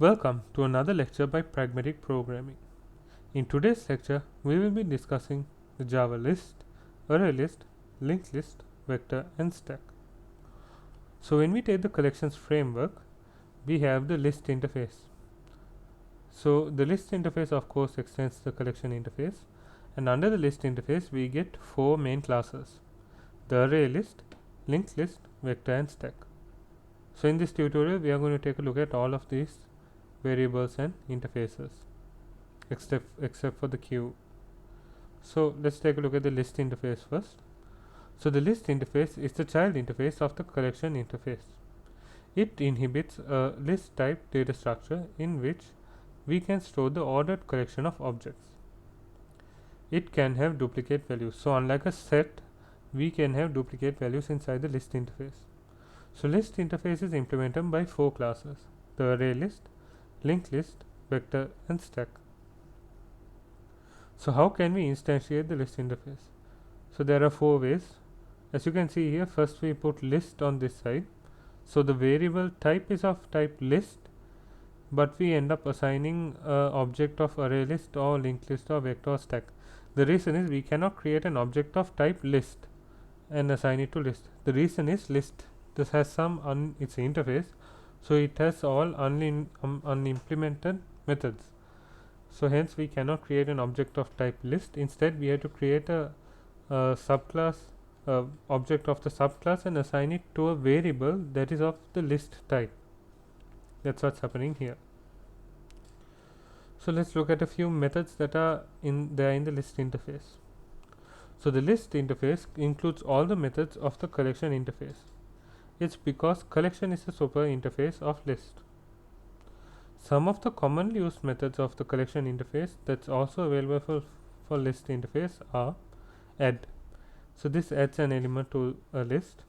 Welcome to another lecture by Pragmatic Programming. In today's lecture, we will be discussing the Java list, array list, linked list, vector, and stack. So when we take the collections framework, we have the list interface. So the list interface of course extends the collection interface, and under the list interface we get four main classes: the array list, linked list, vector, and stack. So in this tutorial we are going to take a look at all of these variables and interfaces except for the queue. So let's take a look at the list interface first. So the list interface is the child interface of the collection interface. It inhibits a list type data structure in which we can store the ordered collection of objects. It can have duplicate values. So unlike a set, we can have duplicate values inside the list interface. So list interface is implemented by four classes: the array list, linked list, vector, and stack. So how can we instantiate the list interface? So there are four ways. As you can see here, first we put list on this side. So the variable type is of type list, but we end up assigning object of array list or linked list or vector or stack. The reason is we cannot create an object of type list and assign it to list. The reason is list this has some its interface, so it has all unimplemented methods. So hence we cannot create an object of type list. Instead we have to create a subclass object of the subclass and assign it to a variable that is of the list type. That's what's happening here. So let's look at a few methods that are in the list interface. So the list interface includes all the methods of the collection interface. It's because collection is a super interface of list. Some of the commonly used methods of the collection interface that's also available for list interface are add. So this adds an element to a list.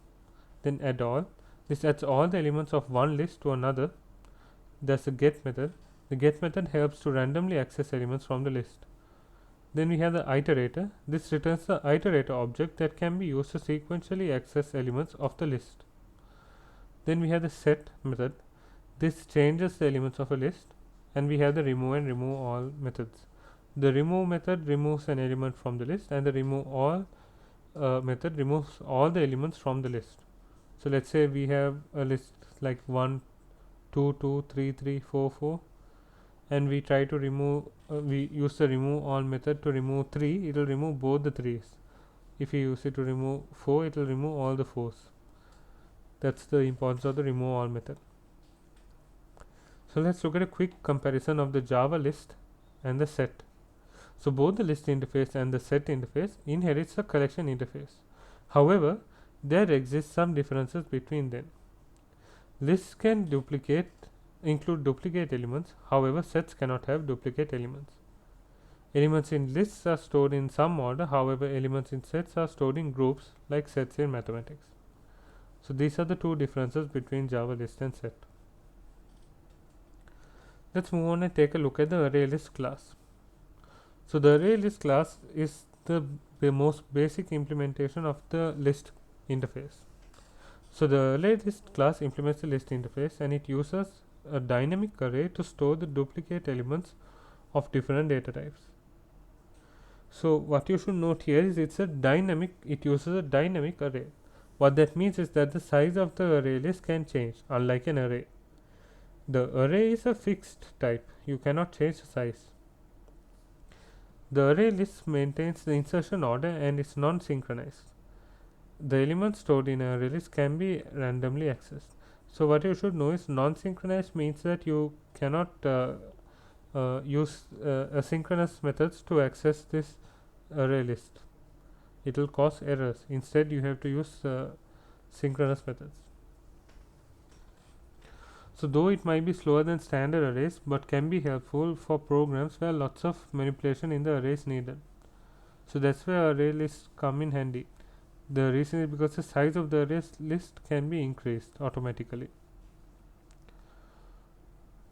Then add all. This adds all the elements of one list to another. There's a get method. The get method helps to randomly access elements from the list. Then we have the iterator. This returns the iterator object that can be used to sequentially access elements of the list. Then we have the set method. This changes the elements of a list. And we have the remove and remove all methods. The remove method removes an element from the list, and the remove all method removes all the elements from the list. So let's say we have a list like 1, 2, 2, 3, 3, 4, 4, and we try to remove we use the remove all method to remove 3. It will remove both the 3's. If we use it to remove 4, it will remove all the 4's. That's the importance of the remove all method. So let's look at a quick comparison of the Java list and the set. So both the list interface and the set interface inherits the collection interface. However, there exist some differences between them. Lists can include duplicate elements. However, sets cannot have duplicate elements. Elements in lists are stored in some order. However, elements in sets are stored in groups like sets in mathematics. So these are the two differences between Java list and set. Let's move on and take a look at the array list class. So the array list class is the most basic implementation of the list interface. So the array list class implements the list interface, and it uses a dynamic array to store the duplicate elements of different data types. So what you should note here is it uses a dynamic array. What that means is that the size of the array list can change, unlike an array. The array is a fixed type. You cannot change the size. The array list maintains the insertion order and is non-synchronized. The elements stored in an array list can be randomly accessed. So what you should know is non-synchronized means that you cannot use asynchronous methods to access this array list. It will cause errors. Instead, you have to use synchronous methods. So though it might be slower than standard arrays, but can be helpful for programs where lots of manipulation in the array is needed. So that's where array lists come in handy. The reason is because the size of the array list can be increased automatically.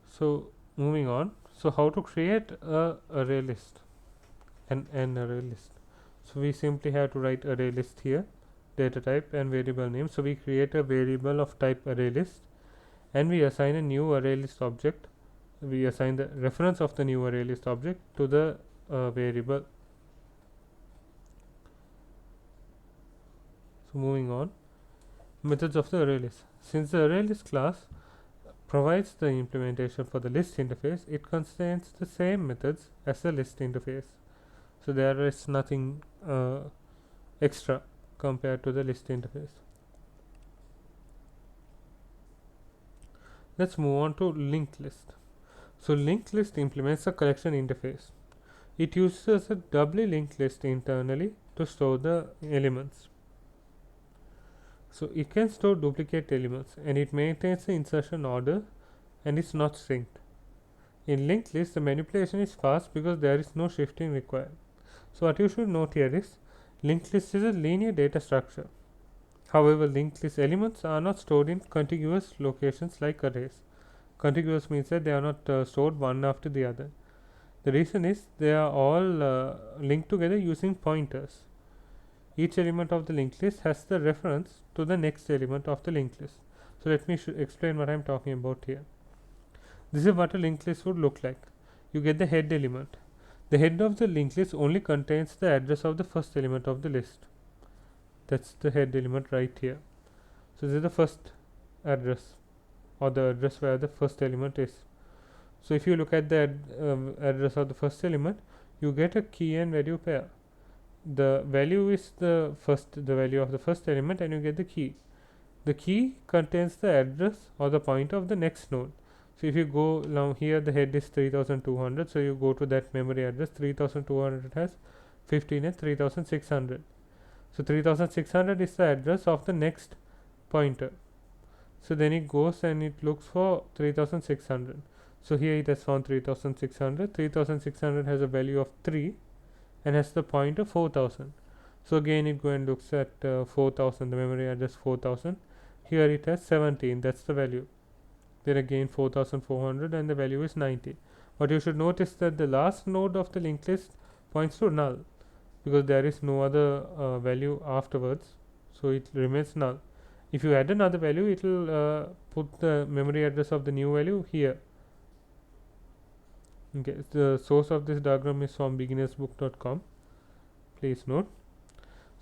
So moving on. So how to create a array list, an array list. So we simply have to write array list here, data type and variable name. So we create a variable of type array list, and we assign a new array list object we assign the reference of the new array list object to the variable. So moving on, methods of the array list. Since the array list class provides the implementation for the list interface, it contains the same methods as the list interface. So there is nothing extra compared to the list interface. Let's move on to linked list. So linked list implements a collection interface. It uses a doubly linked list internally to store the elements. So it can store duplicate elements, and it maintains the insertion order and is not synced. In linked list, the manipulation is fast because there is no shifting required. So what you should note here is linked list is a linear data structure. However, linked list elements are not stored in contiguous locations like arrays. Contiguous means that they are not stored one after the other. The reason is they are all linked together using pointers. Each element of the linked list has the reference to the next element of the linked list. So let me explain what I am talking about here. This is what a linked list would look like. You get the head element. The head of the linked list only contains the address of the first element of the list. That's the head element right here. So this is the first address, or the address where the first element is. So if you look at the address of the first element, you get a key and value pair. The value is the value of the first element, and you get the key. The key contains the address or the pointer of the next node. So if you go now here, the head is 3200, so you go to that memory address. 3200 has 15 and 3600. So 3600 is the address of the next pointer. So then it goes and it looks for 3600. So here it has found 3600. 3600 has a value of 3 and has the pointer 4000. So again it go and looks at 4000, the memory address 4000. Here it has 17, that's the value. Then again 4400 and the value is 90. What you should notice that the last node of the linked list points to null because there is no other value afterwards, so it remains null. If you add another value, it will put the memory address of the new value here. Okay, the source of this diagram is from beginnersbook.com. Please note.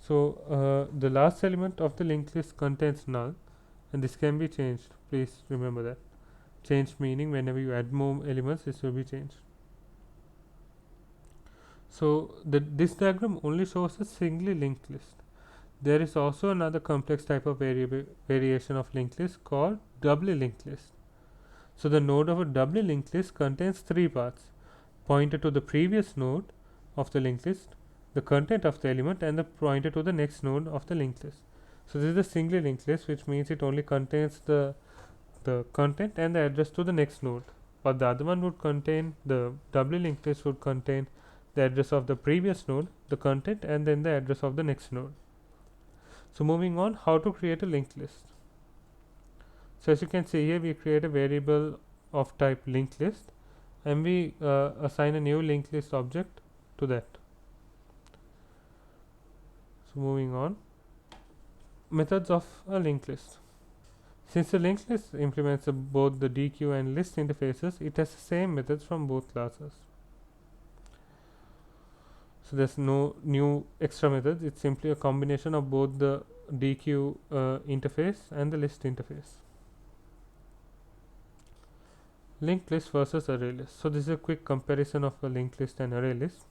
So the last element of the linked list contains null, and this can be changed. Please remember that. Change meaning whenever you add more elements, this will be changed. So this diagram only shows a singly linked list. There is also another complex type of variation of linked list called doubly linked list. So the node of a doubly linked list contains three parts: pointer to the previous node of the linked list, the content of the element, and the pointer to the next node of the linked list. So this is a singly linked list, which means it only contains the content and the address to the next node. But the other one would contain, the doubly linked list would contain the address of the previous node, the content, and then the address of the next node. So moving on, how to create a linked list. So as you can see here, we create a variable of type linked list, and we assign a new linked list object to that. So moving on, methods of a linked list. Since the linked list implements both the DQ and list interfaces, it has the same methods from both classes. So there's no new extra methods. It's simply a combination of both the DQ interface and the list interface. Linked list versus array list. So this is a quick comparison of a linked list and array list.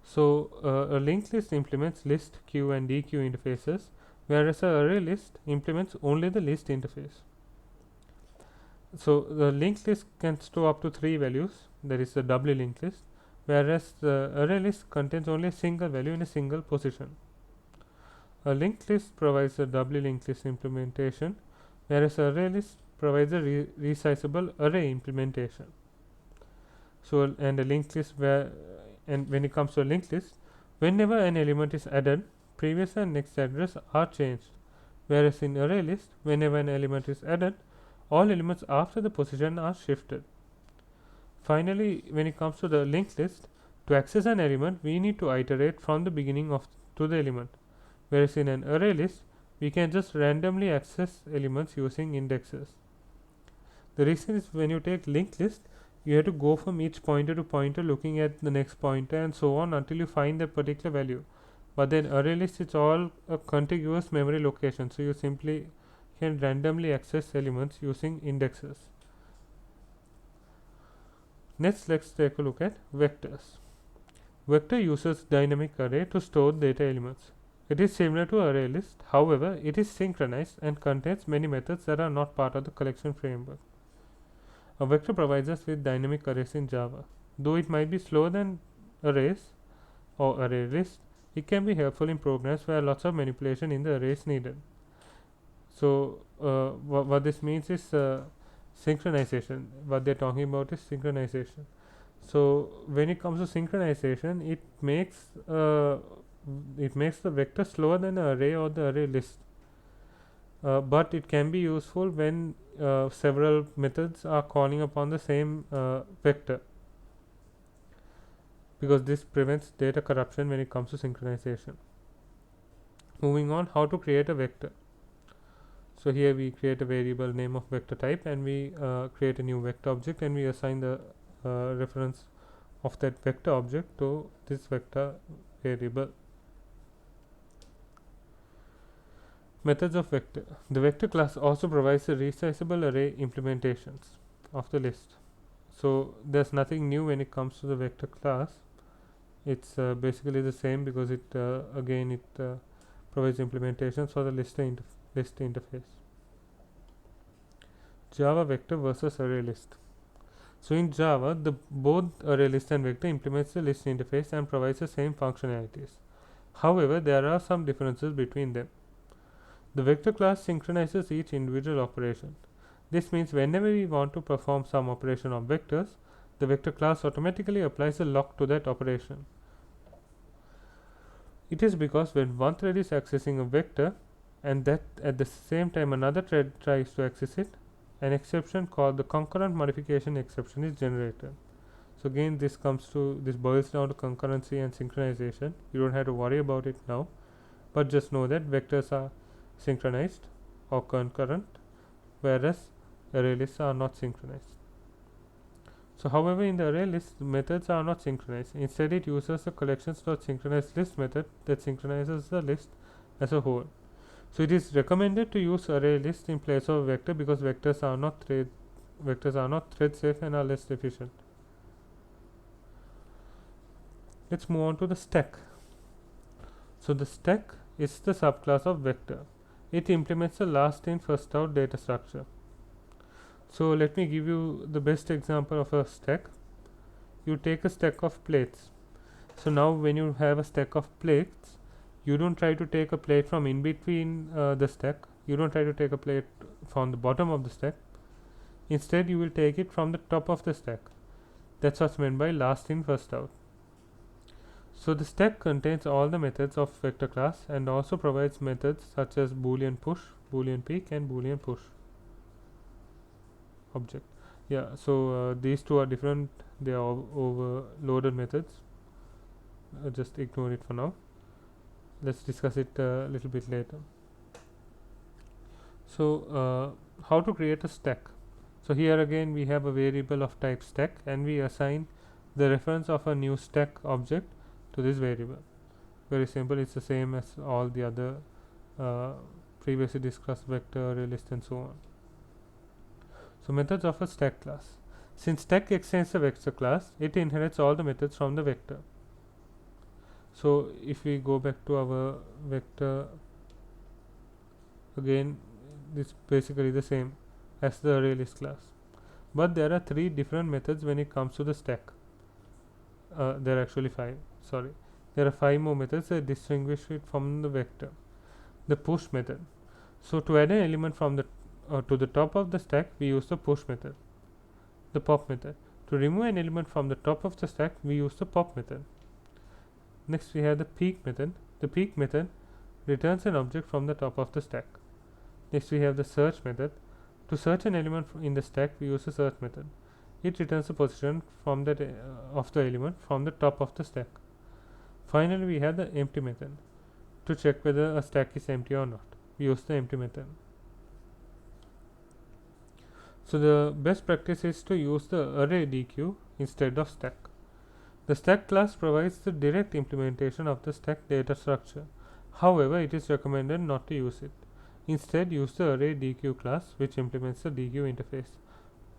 So a linked list implements list, queue, and DQ interfaces, whereas an array list implements only the list interface. So the linked list can store up to 3 values, that is the doubly linked list, whereas the array list contains only a single value in a single position. A linked list provides a doubly linked list implementation, whereas an array list provides a resizable array implementation. So and a linked list when it comes to a linked list, whenever an element is added, previous and next address are changed, whereas in array list, whenever an element is added, all elements after the position are shifted. Finally, when it comes to the linked list, to access an element, we need to iterate from the beginning to the element, whereas in an array list, we can just randomly access elements using indexes. The reason is when you take linked list, You have to go from each pointer to pointer looking at the next pointer and so on until you find that particular value. But then array list is all a contiguous memory location, so you simply can randomly access elements using indexes. Next, let's take a look at vectors. Vector uses dynamic array to store data elements. It is similar to array list, however, it is synchronized and contains many methods that are not part of the collection framework. A vector provides us with dynamic arrays in Java. Though it might be slower than arrays or array list, it can be helpful in programs where lots of manipulation in the array is needed. So, what this means is synchronization. What they're talking about is synchronization. So, when it comes to synchronization, it makes the vector slower than the array or the array list. But it can be useful when several methods are calling upon the same vector, because this prevents data corruption when it comes to synchronization. Moving on, how to create a vector. So here we create a variable name of vector type, and we create a new vector object, and we assign the reference of that vector object to this vector variable. Methods of vector. The vector class also provides a resizable array implementations of the list. So there's nothing new when it comes to the vector class. It's basically the same, because it provides implementations for the list interface. Java vector versus array list. So in Java, both array list and vector implements the list interface and provides the same functionalities. However, there are some differences between them. The vector class synchronizes each individual operation. This means whenever we want to perform some operation on vectors, the vector class automatically applies a lock to that operation. It is because when one thread is accessing a vector and that at the same time another thread tries to access it, an exception called the concurrent modification exception is generated. So again, this boils down to concurrency and synchronization. You don't have to worry about it now, but just know that vectors are synchronized or concurrent, whereas array lists are not synchronized. So however, in the array list, methods are not synchronized. Instead, it uses the collections.synchronize list method that synchronizes the list as a whole. So it is recommended to use array list in place of vector, because vectors are not thread safe and are less efficient. Let's move on to the stack. So the stack is the subclass of vector. It implements the last in first out data structure. So let me give you the best example of a stack. You take a stack of plates. So now when you have a stack of plates, you don't try to take a plate from in between the stack. You don't try to take a plate from the bottom of the stack. Instead, you will take it from the top of the stack. That's what's meant by last in first out. So the stack contains all the methods of vector class and also provides methods such as boolean push, boolean peek, and boolean push object. Yeah, so these two are different. They are overloaded methods. Just ignore it for now. Let's discuss it a little bit later. So how to create a stack. So here again we have a variable of type stack, and we assign the reference of a new stack object to this variable. Very simple. It's the same as all the other previously discussed vector, array list, and so on. So methods of a stack class. Since stack extends the vector class, it inherits all the methods from the vector. So if we go back to our vector, again this is basically the same as the array list class, but there are three different methods when it comes to the stack. There are actually five. Sorry, there are five more methods that distinguish it from the vector. The push method. So to add an element from the to the top of the stack, we use the push method. The pop method. To remove an element from the top of the stack, we use the pop method. Next we have the peek method. The peek method returns an object from the top of the stack. Next we have the search method. To search an element in the stack, we use the search method. It returns the position from that of the element from the top of the stack. Finally, we have the empty method. To check whether a stack is empty or not, we use the empty method. So the best practice is to use the array DQ instead of stack. The stack class provides the direct implementation of the stack data structure. However, it is recommended not to use it. Instead, use the array DQ class, which implements the DQ interface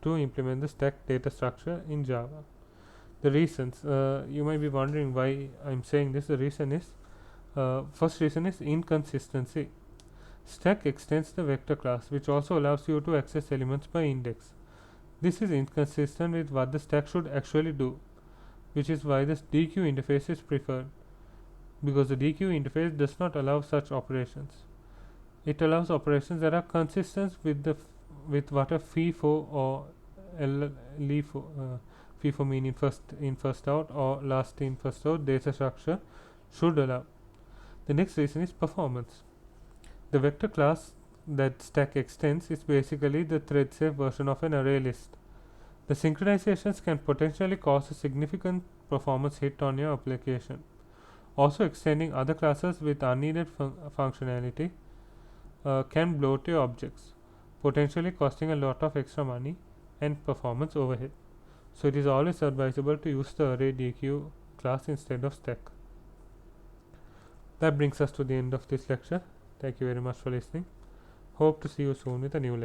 to implement the stack data structure in Java. The reasons, you might be wondering why I'm saying this. The reason is, first reason is inconsistency. Stack extends the vector class, which also allows you to access elements by index. This is inconsistent with what the stack should actually do, which is why this DQ interface is preferred, because the DQ interface does not allow such operations. It allows operations that are consistent with what a FIFO or LIFO, FIFO meaning first in first out or last in first out data structure should allow. The next reason is performance. The vector class that stack extends is basically the thread safe version of an array list. The synchronizations can potentially cause a significant performance hit on your application. Also, extending other classes with unneeded functionality can bloat your objects, potentially costing a lot of extra money and performance overhead. So it is always advisable to use the array DQ class instead of stack. That brings us to the end of this lecture. Thank you very much for listening. Hope to see you soon with a new lecture.